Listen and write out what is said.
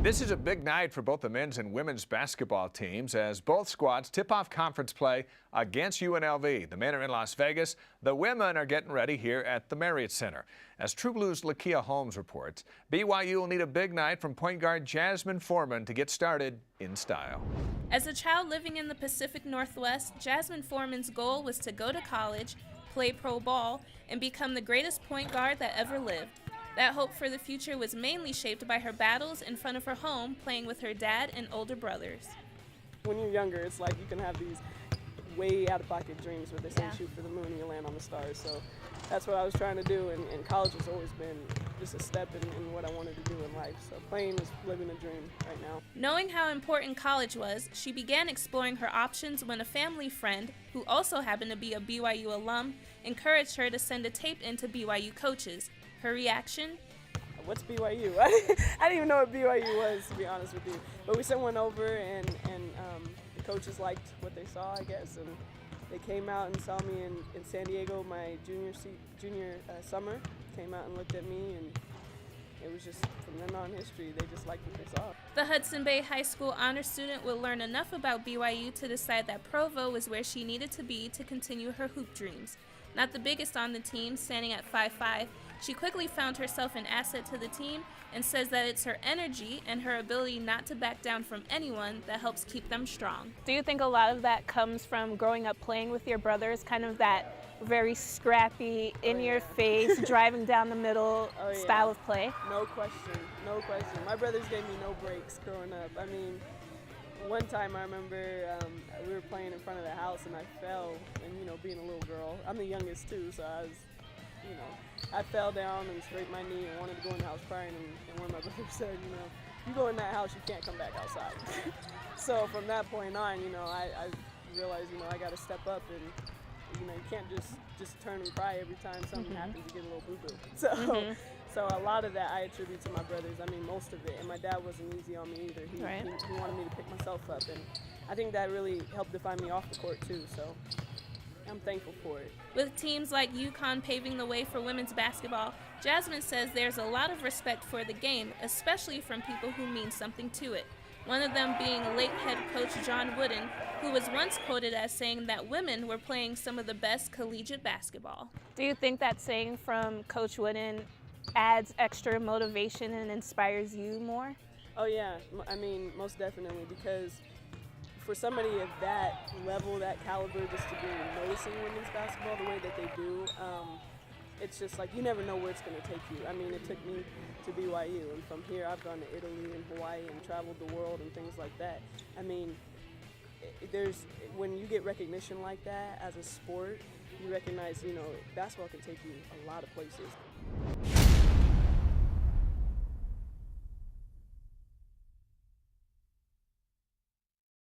This is a big night for both the men's and women's basketball teams as both squads tip off conference play against UNLV. The men are in Las Vegas. The women are getting ready here at the Marriott Center. As True Blue's Lakia Holmes reports, BYU will need a big night from point guard Jazmine Foreman to get started in style. As a child living in the Pacific Northwest, Jazmine Foreman's goal was to go to college, play pro ball, and become the greatest point guard that ever lived. That hope for the future was mainly shaped by her battles in front of her home, playing with her dad and older brothers. When you're younger, it's like you can have these way out-of-pocket dreams where they say shoot for the moon and you land on the stars. So that's what I was trying to do, and college has always been just a step in what I wanted to do in life. So playing is living a dream right now. Knowing how important college was, she began exploring her options when a family friend, who also happened to be a BYU alum, encouraged her to send a tape in to BYU coaches. Her reaction? What's BYU? I didn't even know what BYU was, to be honest with you. But we sent one over, and the coaches liked what they saw, I guess. And they came out and saw me in San Diego my junior summer. Came out and looked at me, and it was just, from then on, history. They just liked what they saw. The Hudson Bay High School honor student would learn enough about BYU to decide that Provo was where she needed to be to continue her hoop dreams. Not the biggest on the team, standing at 5'5", she quickly found herself an asset to the team and says that it's her energy and her ability not to back down from anyone that helps keep them strong. Do you think a lot of that comes from growing up playing with your brothers, kind of that very scrappy, in-your-face, driving down the middle style of play? No question, no question. My brothers gave me no breaks growing up. I mean, one time I remember we were playing in front of the house and I fell, and being a little girl, I'm the youngest too, so I fell down and scraped my knee and wanted to go in the house crying, and one of my brothers said, you go in that house, you can't come back outside. So from that point on, I realized, I got to step up, and you can't just turn and cry every time something happens. You get a little boo-boo. So a lot of that I attribute to my brothers. I mean, most of it. And my dad wasn't easy on me either. He wanted me to pick myself up, and I think that really helped define me off the court too. So I'm thankful for it. With teams like UConn paving the way for women's basketball, Jazmine says there's a lot of respect for the game, especially from people who mean something to it. One of them being late head coach John Wooden, who was once quoted as saying that women were playing some of the best collegiate basketball. Do you think that saying from Coach Wooden adds extra motivation and inspires you more? Oh yeah, I mean, most definitely, because for somebody of that level, that caliber, just to be noticing women's basketball the way that they do, it's just like you never know where it's going to take you. I mean, it took me to BYU, and from here I've gone to Italy and Hawaii and traveled the world and things like that. I mean, when you get recognition like that as a sport, you recognize, basketball can take you a lot of places.